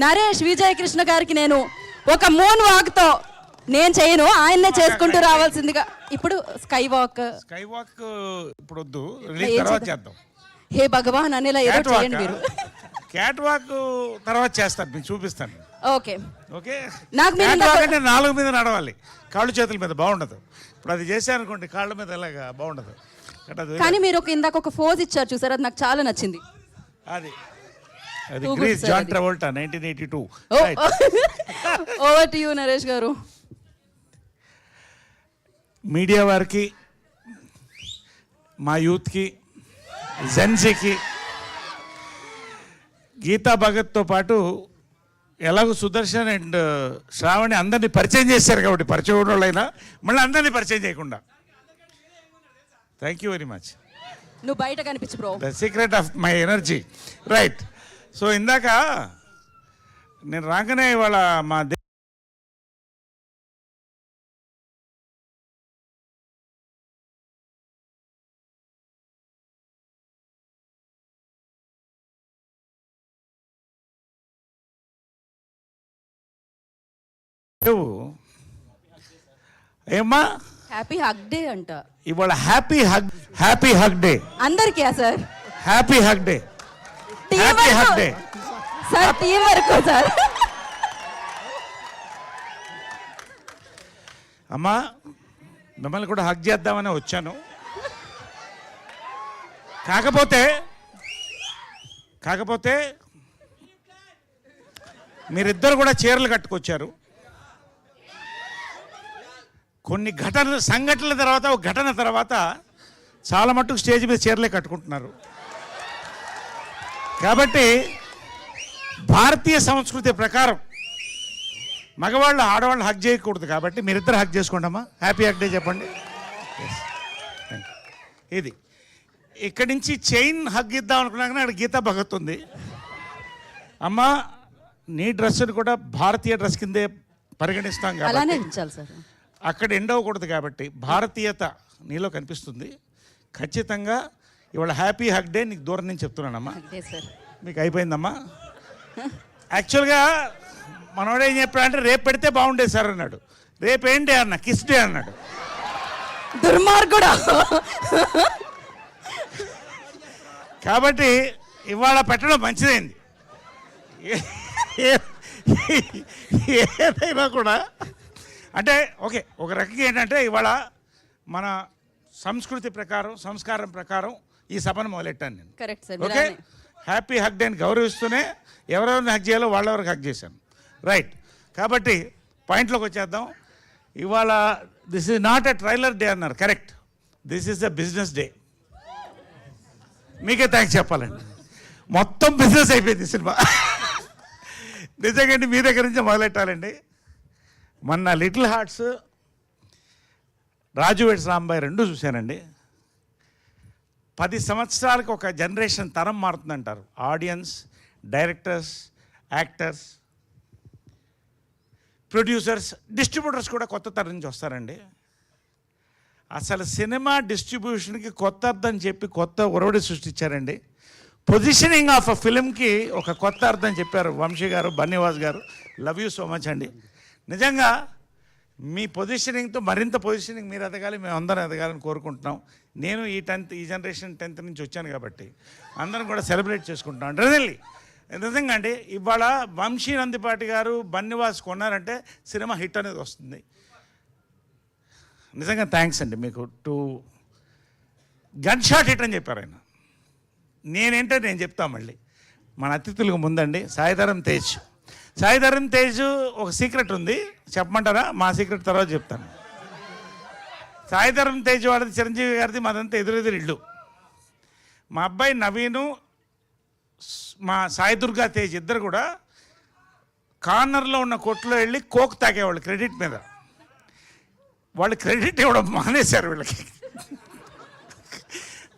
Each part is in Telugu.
నరేష్ విజయకృష్ణ గారికి నేను ఒక మూన్ వాక్తో నేను చేయను, ఆయన్నే చేసుకుంటూ రావాల్సిందిగా. ఇప్పుడు స్కై వాక్ ఇప్పుడు వద్దు, రిలీజ్ తర్వాత చేద్దాం. హే భగవాన్ అనేలా ఏదో చేయండి మీరు. క్యాట్ వాక్ తర్వాత చేస్తాను, మీకు చూపిస్తాను. Okay okay. నాకు మీరు అంటే 4 మీద నడవాలి, కాళ్ళు చేతుల మీద బాగుండదు. ఇప్పుడు అది చేశాను అనుకోండి, కాళ్ళ మీద ఎలాగా బాగుండదు. కానీ మీరు ఇందాక ఒక ఫోజ్ ఇచ్చారు చూసారు, అది నాకు చాలా నచ్చింది. అది Grease John Travolta 1982. Over to you Naresh garu. Media వారికి, మా యూత్కి, జెన్సీకి గీతా భగత్తో పాటు ఎలాగో సుదర్శన్ అండ్ శ్రావణి అందరినీ పరిచయం చేశారు కాబట్టి, పరిచయం ఉన్న వాళ్ళైనా మళ్ళీ అందరినీ పరిచయం చేయకుండా. Thank you very much. నువ్వు బయట కనిపించు bro. The secret of my energy. Right. So ఇందాక నేను రాగానే ఇవాళ మా ఏమ్మా హ్యాపీ హగ్ డే అంట ఇవాళ. హ్యాపీ హగ్ డే అందరికీ sir. Happy hug day. Happy hug day sir. Team వరకు సార్. అమ్మా మిమ్మల్ని కూడా హగ్ చేద్దామని వచ్చాను. కాకపోతే మీరిద్దరు కూడా చీరలు కట్టుకొచ్చారు. కొన్ని సంఘటనల తర్వాత, ఒక ఘటన తర్వాత చాలా మట్టుకు స్టేజ్ మీద చీరలే కట్టుకుంటున్నారు. కాబట్టి భారతీయ సంస్కృతి ప్రకారం మగవాళ్ళు ఆడవాళ్ళు హగ్ చేయకూడదు. కాబట్టి మీరిద్దరు హగ్ చేసుకోండి అమ్మా. హ్యాపీ హగ్ డే చెప్పండి. ఇది ఇక్కడి నుంచి చైన్ హగ్ ఇద్దాం అనుకున్నా కానీ అక్కడ గీతా భగత్ ఉంది. అమ్మా నీ డ్రెస్సును కూడా భారతీయ డ్రెస్ కిందే పరిగణిస్తాం కాబట్టి అక్కడ ఎండ్ అవ్వకూడదు. కాబట్టి భారతీయత నీలో కనిపిస్తుంది. ఖచ్చితంగా ఇవాళ హ్యాపీ హగ్ డే నీకు దూరం నుంచి చెప్తున్నానమ్మా. మీకు అయిపోయిందమ్మా. యాక్చువల్గా మనోడు ఏం చెప్పాడంటే రేపు పెడితే బాగుండేది సార్ అన్నాడు. రేపు ఏంటి అన్న, కిస్ డే అన్నాడు. దుర్మార్గుడా. కాబట్టి ఇవాళ పెట్టడం మంచిదైంది. ఏదైనా కూడా అంటే ఓకే, ఒక రకంగా ఏంటంటే ఇవాళ మన సంస్కృతి ప్రకారం, సంస్కారం ప్రకారం ఈ సభను మొదలెట్టాను నేను. ఓకే. హ్యాపీ హగ్ డే అని గౌరవిస్తూనే ఎవరెవరిని హగ్ చేయాలో వాళ్ళెవరికి హగ్ చేశాను. రైట్. కాబట్టి పాయింట్లోకి వచ్చేద్దాం. ఇవాళ this is not a trailer day అన్నారు. Correct. This is a business day. మీకే థ్యాంక్స్ చెప్పాలండి. మొత్తం బిజినెస్ అయిపోయింది సినిమా. నిజంగా మీ దగ్గర నుంచి మొదలెట్టాలండి. మొన్న little hearts, Raju weds Rambai 2 చూశానండి. 10 సంవత్సరాలకు ఒక జనరేషన్ తరం మారుతుందంటారు. Audience, directors, actors, producers, distributors కూడా కొత్త తరం నుంచి వస్తారండి. అసలు సినిమా డిస్ట్రిబ్యూషన్కి కొత్త అర్థం చెప్పి కొత్త ఒరవడి సృష్టించారండి. పొజిషనింగ్ ఆఫ్ అ ఫిలింకి ఒక కొత్త అర్థం చెప్పారు వంశీ గారు, బన్నీవాస్ గారు. లవ్ యూ సో మచ్ అండి. నిజంగా మీ పొజిషనింగ్తో మరింత పొజిషనింగ్ మీరు ఎదగాలి, మేము అందరం ఎదగాలని కోరుకుంటున్నాం. నేను ఈ జనరేషన్ 10th నుంచి వచ్చాను కాబట్టి అందరం కూడా సెలబ్రేట్ చేసుకుంటున్నాం. రియల్లీ నిజంగా అండి. ఇవాళ వంశీ నందిపాటి గారు, బన్నీవాస్ కొన్నారంటే సినిమా హిట్ అనేది వస్తుంది. నిజంగా థ్యాంక్స్ అండి మీకు. గన్ షాట్ హిట్ అని చెప్పారు ఆయన. నేనేంటో నేను చెప్తా మళ్ళీ. మన అతిథులకు ముందండి సాయిధరం తేజ్ ఒక సీక్రెట్ ఉంది, చెప్పమంటారా? మా సీక్రెట్ తర్వాత చెప్తాను. సాయిధరం తేజ్ వాడిది, చిరంజీవి గారిది, మాదంతా ఎదురెదురు ఇల్లు. మా అబ్బాయి నవీను, మా సాయి దుర్గా తేజ్ ఇద్దరు కూడా కార్నర్లో ఉన్న కొట్లో వెళ్ళి కోక్ తాగేవాళ్ళు క్రెడిట్ మీద. వాళ్ళు క్రెడిట్ ఇవ్వడం మానేశారు వీళ్ళకి.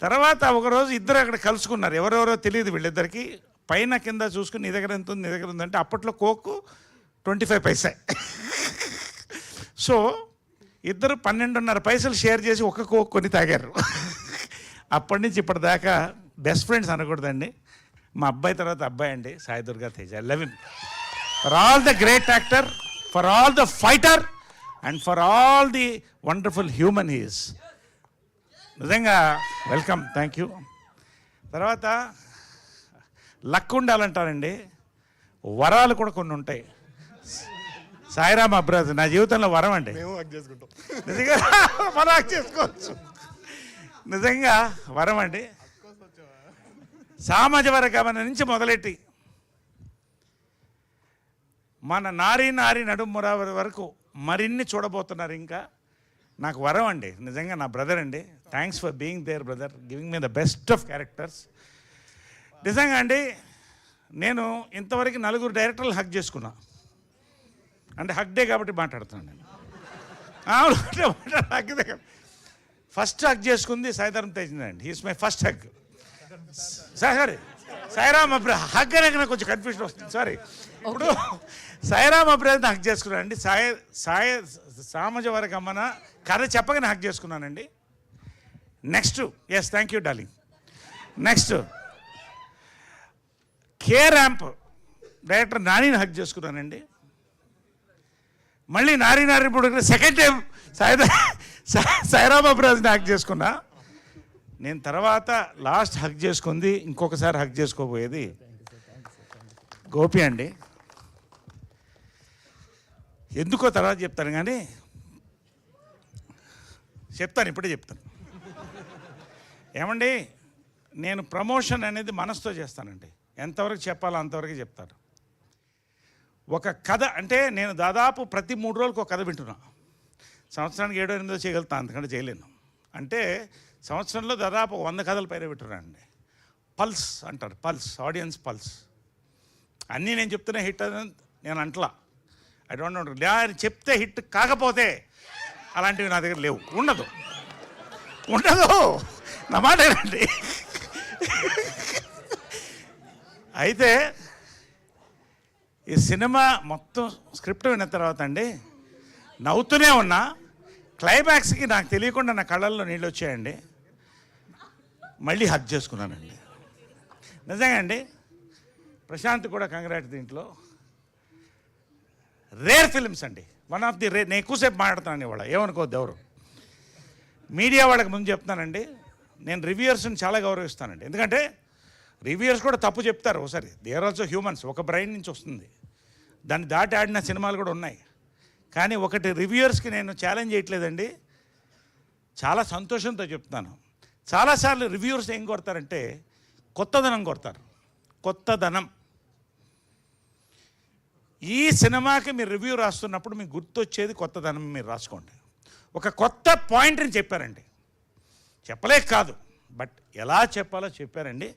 తర్వాత ఒకరోజు ఇద్దరు అక్కడ కలుసుకున్నారు. ఎవరెవరో తెలియదు వీళ్ళిద్దరికి. పైన కింద చూసుకుని నీ దగ్గర ఎంత ఉంది, నీ దగ్గర ఉందంటే అప్పట్లో కోక్ 25 పైసా. సో ఇద్దరు 12.5 పైసలు షేర్ చేసి ఒక కోక్ కొని తాగారు. అప్పటి నుంచి ఇప్పటిదాకా బెస్ట్ ఫ్రెండ్స్ అనకూడదండి. మా అబ్బాయి తర్వాత అబ్బాయి అండి Sai Durga Tej. 11 for all the great actor, for all the fighter, and for all the wonderful human he is. నిజంగా వెల్కమ్, థ్యాంక్ యూ. తర్వాత లక్ ఉండాలంటారండి, వరాలు కూడా కొన్ని ఉంటాయి. సాయిరామ్ అబ్రాజ్ నా జీవితంలో వరం అండి. నిజంగా మనం హక్ చేసుకోవచ్చు, నిజంగా వరం అండి. సామాజ వర్గమన నుంచి మొదలెట్టి మన నారీ నడుముర వరకు మరిన్ని చూడబోతున్నారు. ఇంకా నాకు వరం అండి, నిజంగా నా బ్రదర్ అండి. Thanks for being there brother, giving me the best of characters. నిజంగా అండి, నేను ఇంతవరకు 4 డైరెక్టర్లు హక్ చేసుకున్నా. అంటే హక్ డే కాబట్టి మాట్లాడుతున్నాను నేను. హక్ డే ఫస్ట్ హక్ చేసుకుంది సాయిధరం తేజ్ అండి. He's my first hug. Sorry Sairam Abraj hug అనేది నాకు కొంచెం కన్ఫ్యూజన్ వస్తుంది, సారీ. ఇప్పుడు సాయిరామ్ అబ్రాజ్ హక్ చేసుకున్నాను అండి. సామాజ వర్గమన కథ చెప్పగానే హక్ చేసుకున్నానండి. Next, yes thank you darling. Next K ramp director నానిని హక్ చేసుకున్నానండి. మళ్ళీ నారీ ఇప్పుడు సెకండ్ టైం సాయిరామ్ అబ్రాజ్ని హక్ చేసుకున్నా నేను. తర్వాత లాస్ట్ హక్ చేసుకుంది, ఇంకొకసారి హక్ చేసుకోబోయేది గోపి అండి. ఎందుకో తర్వాత చెప్తాను, కానీ చెప్తాను, ఇప్పుడే చెప్తాను. ఏమండి, నేను ప్రమోషన్ అనేది మనసుతో చేస్తానండి. ఎంతవరకు చెప్పాలో అంతవరకు చెప్తాను. ఒక కథ అంటే నేను దాదాపు ప్రతి 3 రోజులకు ఒక కథ వింటున్నా. సంవత్సరానికి 7-8 చేయగలుగుతాను, అంతకంటే చేయలేను. అంటే సంవత్సరంలో దాదాపు 100 కథల పైన వింటున్నానండి. పల్స్ అంటారు, పల్స్, ఆడియన్స్ పల్స్. అన్నీ నేను చెప్తున్నా హిట్ అని నేను అంటలా. ఐ డోంట్ నో, చెప్తే హిట్ కాకపోతే అలాంటివి నా దగ్గర లేవు, ఉండదు నా మాట ఏంటండి. అయితే ఈ సినిమా మొత్తం స్క్రిప్ట్ విన్న తర్వాత అండి నవ్వుతూనే ఉన్నా. క్లైమాక్స్కి నాకు తెలియకుండా నా కళ్ళల్లో నీళ్ళు వచ్చాయండి. మళ్ళీ హక్ చేసుకున్నానండి. నిజంగా అండి, ప్రశాంత్ కూడా కంగ్రాట్. దీంట్లో రేర్ ఫిల్మ్స్ అండి, వన్ ఆఫ్ ది రేర్. నేను ఎక్కువసేపు మాట్లాడుతాను ఇవాళ, ఏమనుకోవద్దు ఎవరు. మీడియా వాళ్ళకి ముందు చెప్తానండి, నేను రివ్యూయర్స్ని చాలా గౌరవిస్తానండి. ఎందుకంటే రివ్యూయర్స్ కూడా తప్పు చెప్తారు ఒకసారి. దే ఆర్ ఆల్సో హ్యూమన్స్, ఒక బ్రెయిన్ నుంచి వస్తుంది. దాన్ని దాటి ఆడిన సినిమాలు కూడా ఉన్నాయి. కానీ ఒకటి రివ్యూయర్స్కి నేను ఛాలెంజ్ చేయట్లేదండి, చాలా సంతోషంతో చెప్తాను. చాలాసార్లు రివ్యూయర్స్ ఏం కొడతారంటే కొత్తదనం కొడతారు. కొత్తదనం. ఈ సినిమాకి మీరు రివ్యూ రాస్తున్నప్పుడు మీకు గుర్తొచ్చేది కొత్తదనం. మీరు రాసుకోండి. ఒక కొత్త పాయింట్ని చెప్పారండి, చెప్పలేక కాదు, బట్ ఎలా చెప్పాలో చెప్పారండి.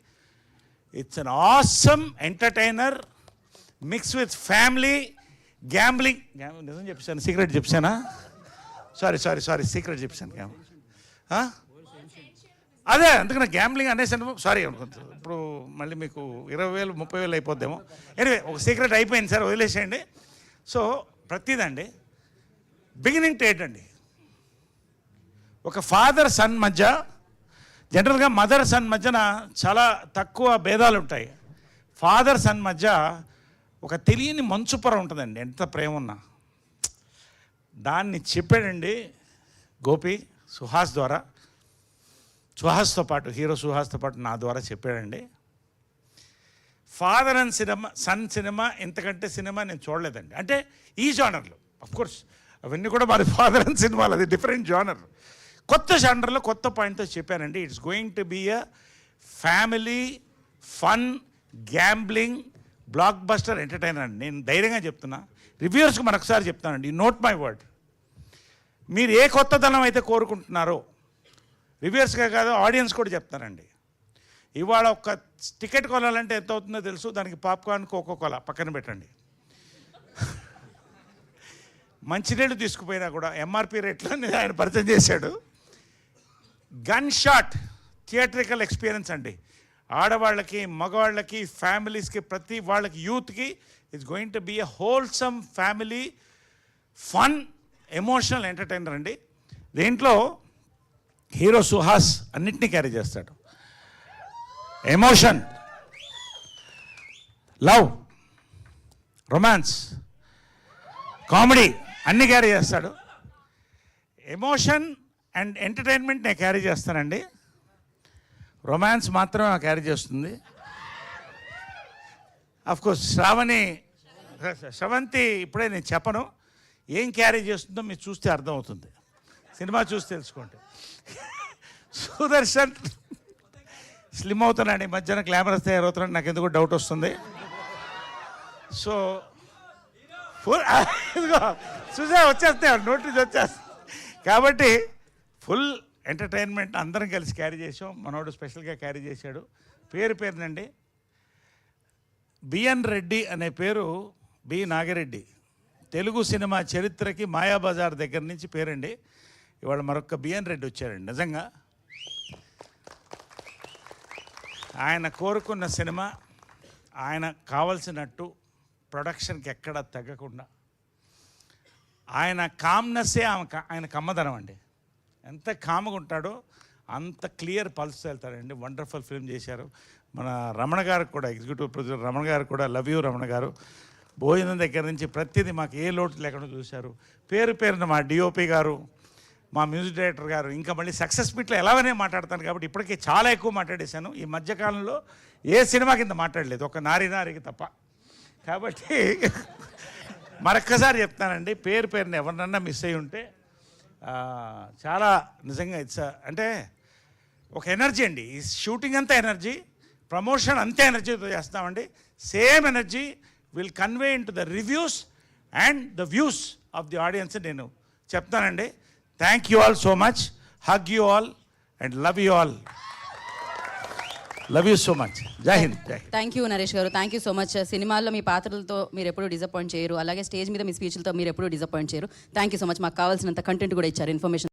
It's an awesome entertainer mix with family gambling. నిజం చెప్పాను, సీక్రెట్ చెప్పానా? సారీ సీక్రెట్ చెప్పాను. అదే అందుకని గ్యాంబ్లింగ్ అనేసాను, సారీ. ఇప్పుడు మళ్ళీ మీకు 20,000 30,000 అయిపోద్దేమో. ఎనివే, ఒక సీక్రెట్ అయిపోయింది సార్, వదిలేసేయండి. సో ప్రతిదండి బిగినింగ్ టు ఎండ్ అండి. ఒక ఫాదర్ సన్ మధ్య, జనరల్గా మదర్ సన్ మధ్యన చాలా తక్కువ భేదాలు ఉంటాయి. ఫాదర్ సన్ మధ్య ఒక తెలియని మంచుపొర ఉంటుందండి, ఎంత ప్రేమ ఉన్నా. దాన్ని చెప్పాడండి గోపి సుహాస్ ద్వారా. సుహాస్తో పాటు, హీరో సుహాస్తో పాటు నా ద్వారా చెప్పాడండి. Father and cinema, son cinema, ఇంతకంటే సినిమా నేను చూడలేదండి. అంటే ఈ జానర్లో, అఫ్కోర్స్ అవన్నీ కూడా మరి ఫాదర్ అండ్ సినిమాలు, అది డిఫరెంట్ జానర్. కొత్త జానర్లో కొత్త పాయింట్తో చెప్పానండి. It's going to be a family fun gambling blockbuster entertainer అండి. నేను ధైర్యంగా చెప్తున్నా, రివ్యూవర్స్కి మరొకసారి చెప్తానండి, ఈ నోట్ మై వర్డ్. మీరు ఏ కొత్తదనం అయితే కోరుకుంటున్నారో, రివ్యూవర్స్గా కాదు ఆడియన్స్ కూడా చెప్తానండి. ఇవాళ ఒక టికెట్ కొనాలంటే ఎంత అవుతుందో తెలుసు. దానికి పాప్కార్న్, కోకోకోలా పక్కన పెట్టండి. మంచినీళ్ళు తీసుకుపోయినా కూడా ఎంఆర్పి రేట్లో ఆయన పరిచయం చేశాడు. గన్ షాట్ థియేట్రికల్ ఎక్స్పీరియన్స్ అండి. ఆడవాళ్ళకి, మగవాళ్ళకి, ఫ్యామిలీస్కి, ప్రతి వాళ్ళకి, యూత్కి it's going to be a wholesome family fun emotional entertainer అండి. దీంట్లో హీరో సుహాస్ అన్నింటినీ క్యారీ చేస్తాడు. ఎమోషన్, లవ్, రొమాన్స్, కామెడీ అన్నీ క్యారీ చేస్తాడు. ఎమోషన్ అండ్ ఎంటర్టైన్మెంట్ నేను క్యారీ చేస్తానండి. రొమాన్స్ మాత్రమే క్యారీ చేస్తుంది. కోర్స్ శ్రవంతి ఇప్పుడే నేను చెప్పను, ఏం క్యారీ చేస్తుందో మీరు చూస్తే అర్థమవుతుంది, సినిమా చూసి తెలుసుకోండి. సుదర్శన్ స్లిమ్ అవుతున్నాడు, ఈ మధ్యన గ్లామరస్ తయారవుతున్నాడు, నాకు ఎందుకు డౌట్ వస్తుంది. సో ఫుల్ చూసా వచ్చేస్తాయి, నోటీస్ వచ్చేస్తాయి. కాబట్టి ఫుల్ ఎంటర్టైన్మెంట్ అందరం కలిసి క్యారీ చేసాం. మనోడు స్పెషల్గా క్యారీ చేశాడు. పేరునండి, బిఎన్ రెడ్డి అనే పేరు బి నాగిరెడ్డి. తెలుగు సినిమా చరిత్రకి మాయాబజార్ దగ్గర నుంచి పేరండి. ఇవాళ మరొక బిఎన్ రెడ్డి వచ్చారండి. నిజంగా ఆయన కోరుకున్న సినిమా, ఆయన కావలసినట్టు ప్రొడక్షన్కి ఎక్కడ తగ్గకుండా, ఆయన కామ్నెస్సే ఆయన కమ్మదనం అండి. ఎంత కామ్గా ఉంటాడో అంత క్లియర్ పల్స్ వెళ్తాడండి. వండర్ఫుల్ ఫిల్మ్ చేశారు. మన రమణ గారికి కూడా, ఎగ్జిక్యూటివ్ ప్రొడ్యూసర్ రమణ గారికి కూడా లవ్ యూ రమణ గారు. భోజనం దగ్గర నుంచి ప్రతిదీ మాకు ఏ లోటు లేకుండా చూశారు. పేరున మా డిఓపి గారు, మా మ్యూజిక్ డైరెక్టర్ గారు, ఇంకా మళ్ళీ సక్సెస్ మీట్లో ఎలాగనే మాట్లాడతాను కాబట్టి ఇప్పటికే చాలా ఎక్కువ మాట్లాడేశాను. ఈ మధ్యకాలంలో ఏ సినిమా కింద మాట్లాడలేదు, ఒక నారికి తప్ప. కాబట్టి మరొక్కసారి చెప్తానండి, పేరుని ఎవరినన్నా మిస్ అయ్యి ఉంటే చాలా నిజంగా అంటే ఒక ఎనర్జీ అండి. ఈ షూటింగ్ అంతా ఎనర్జీ, ప్రమోషన్ అంతే ఎనర్జీతో చేస్తామండి. Same energy will convey in to the reviews and the views of the audience నేను చెప్తానండి. Thank you all so much. Hug you all and love you all. Love you so much. జై హింద్. థ్యాంక్ యూ నరేష్ గారు, థ్యాంక్ యూ సో మచ్. సినిమాల్లో మీ పాత్రలతో మీరు ఎప్పుడూ డిసప్పాయింట్ చేయరు, అలాగే స్టేజ్ మీద మీ స్పీచ్లతో మీరు ఎప్పుడూ డిసప్పాయింట్ చేయరు. Thank you so much. మాకు కావాల్సినంత కంటెంట్ కూడా ఇచ్చారు, ఇన్ఫర్మేషన్.